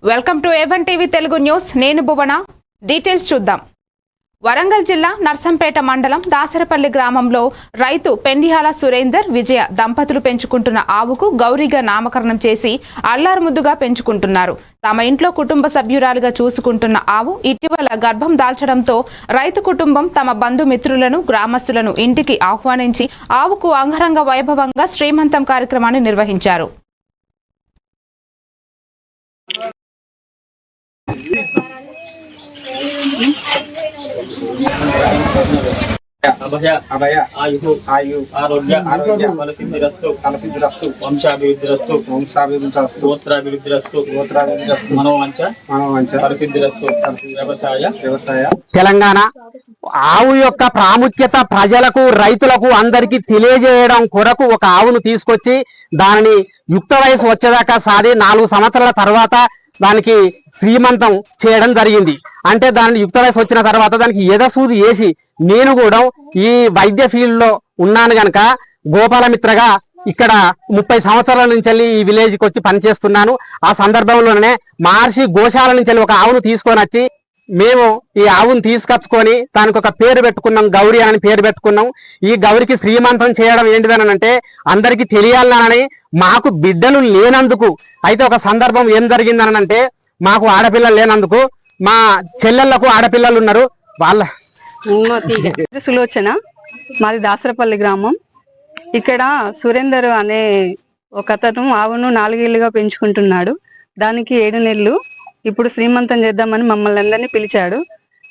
Welcome to A1 TV Telugu news. నేను భువన. Details చూద్దాం. వరంగల్ జిల్లా నర్సంపేట మండలం దాసరపల్లి గ్రామంలో రైతు పెండియాల సురేందర్ విజయ దంపతులు పెంచుకుంటున్న ఆవుకు గౌరీగా నామకరణం చేసి అల్లారుముద్దుగా పెంచుకుంటున్నారు. తమ ఇంట్లో కుటుంబ సభ్యురాలుగా చూసుకుంటున్న ఆవు ఇటీవల గర్భం దాల్చడంతో రైతు కుటుంబం తమ బంధుమిత్రులను గ్రామస్తులను ఇంటికి ఆహ్వానించి ఆవుకు అంగరంగ వైభవంగా శ్రీమంతం కార్యక్రమాన్ని నిర్వహించారు. అభయ ఆయు ఆరోగ్య ఫలసిద్ధిరస్తు వంశాభివృద్ధిరస్తు గోత్రాభివృద్ధిరస్తు మనోవంచ ఫలసిద్ధిరస్తు. వ్యవసాయ తెలంగాణ ఆవు యొక్క ప్రాముఖ్యత ప్రజలకు రైతులకు అందరికీ తెలియజేయడం కొరకు ఒక ఆవును తీసుకొచ్చి దానిని యుక్త వయసు వచ్చేదాకా సాది 4 సంవత్సరాల తర్వాత దానికి శ్రీమంతం చేయడం జరిగింది. అంటే దాని యుక్త వయసు వచ్చిన తర్వాత దానికి ఎదసూది వేసి నేను కూడా ఈ వైద్య ఫీల్డ్ లో ఉన్నాను గనక గోపాలమిత్రగా ఇక్కడ 30 సంవత్సరాల నుంచి ఈ విలేజ్ కి వచ్చి పనిచేస్తున్నాను. ఆ సందర్భంలోనే మహర్షి గోశాల నుంచి ఒక ఆవును తీసుకొని వచ్చి మేము ఈ ఆవును తీసుకొచ్చుకొని దానికి ఒక పేరు పెట్టుకున్నాం, గౌరీ అని పేరు పెట్టుకున్నాం. ఈ గౌరికి శ్రీమంతం చేయడం ఏంటిదని అంటే అందరికీ తెలియాలని మాకు బిడ్డలు లేనందుకు. అయితే ఒక సందర్భం ఏం జరిగిందని అంటే మాకు ఆడపిల్లలు లేనందుకు మా చెల్లెళ్లకు ఆడపిల్లలు ఉన్నారు. వాళ్ళ సులోచన, మాది దాసరపల్లి గ్రామం. ఇక్కడ సురేందర్ అనే ఒక అతను ఆవును 4 ఏళ్లుగా పెంచుకుంటున్నాడు. దానికి 7 నెలలు. ఇప్పుడు శ్రీమంతం చేద్దామని మమ్మల్ని అందరినీ పిలిచాడు.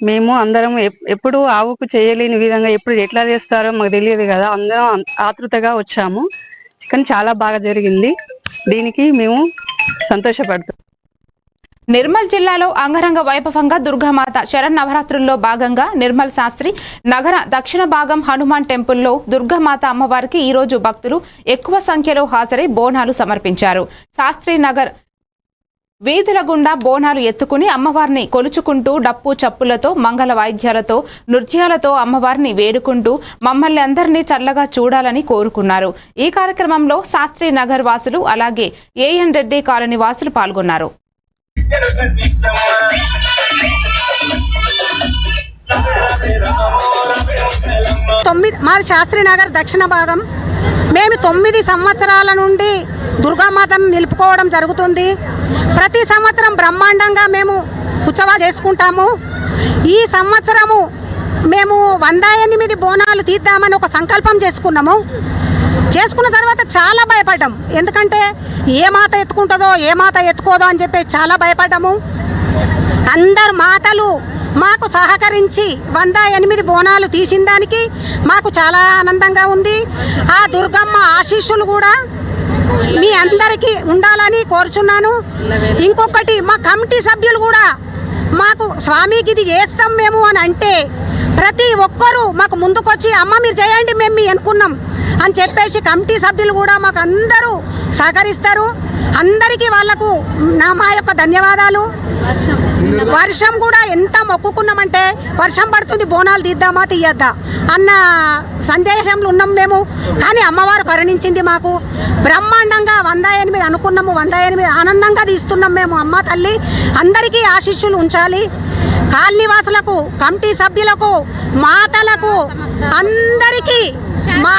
మేము అందరం ఎప్పుడు ఆవుకు చేయలేని విధంగా ఎప్పుడు ఎట్లా చేస్తారో మాకు తెలియదు కదా, అందరం ఆతృతగా వచ్చాము. కానీ చాలా బాగా జరిగింది. దీనికి మేము సంతోషపడుతున్నాం. నిర్మల్ జిల్లాలో అంగరంగ వైభవంగా దుర్గామాత శరన్నవరాత్రుల్లో భాగంగా నిర్మల్ శాస్త్రి నగర దక్షిణ భాగం హనుమాన్ టెంపుల్లో దుర్గామాత అమ్మవారికి ఈ రోజు భక్తులు ఎక్కువ సంఖ్యలో హాజరై బోనాలు సమర్పించారు. శాస్త్రి నగర్ వీధుల గుండా బోనాలు ఎత్తుకుని అమ్మవారిని కొలుచుకుంటూ డప్పు చప్పులతో మంగళ వాయిద్యాలతో నృత్యాలతో అమ్మవారిని వేడుకుంటూ మమ్మల్ని అందరినీ చల్లగా చూడాలని కోరుకున్నారు. ఈ కార్యక్రమంలో శాస్త్రి నగర్ వాసులు అలాగే ఏఎన్ రెడ్డి కాలనీ వాసులు పాల్గొన్నారు. మాది శాస్త్రి నగర్ దక్షిణ భాగం. మేము 9 సంవత్సరాల నుండి దుర్గామాతను నిలుపుకోవడం జరుగుతుంది. ప్రతి సంవత్సరం బ్రహ్మాండంగా మేము ఉత్సవాలు చేసుకుంటాము. ఈ సంవత్సరము మేము 108 బోనాలు తీద్దామని ఒక సంకల్పం చేసుకున్నాము. చేసుకున్న తర్వాత చాలా భయపడ్డాము. ఎందుకంటే ఏ మాత ఎత్తుకుంటుందో ఏ మాత ఎత్తుకోదో అని చెప్పి చాలా భయపడ్డాము. అందరు మాతలు మాకు సహకరించి 108 బోనాలు తీసిన దానికి మాకు చాలా ఆనందంగా ఉంది. ఆ దుర్గమ్మ ఆశీస్సులు కూడా మీ అందరికీ ఉండాలని కోరుచున్నాను. ఇంకొకటి మా కమిటీ సభ్యులు కూడా మాకు స్వామికి ఇది చేస్తాం మేము అని అంటే ప్రతి ఒక్కరూ మాకు ముందుకొచ్చి అమ్మ మీరు చేయండి మేము మీ అనుకున్నాం అని చెప్పేసి కమిటీ సభ్యులు కూడా మాకు అందరూ సహకరిస్తారు. అందరికీ వాళ్లకు మా యొక్క ధన్యవాదాలు. వర్షం కూడా ఎంత మొక్కుకున్నామంటే వర్షం పడుతుంది బోనాలు తీద్దామా తీయద్దా అన్న సందేశంలో ఉన్నాం మేము. కానీ అమ్మవారు కరుణించింది మాకు. బ్రహ్మాండంగా 108 అనుకున్నాము. 108 ఆనందంగా తీస్తున్నాం మేము. అమ్మ తల్లి అందరికీ ఆశీస్సులు ఉంచాలి. కాలనీవాసులకు, కమిటీ సభ్యులకు, మాతలకు అందరికీ మా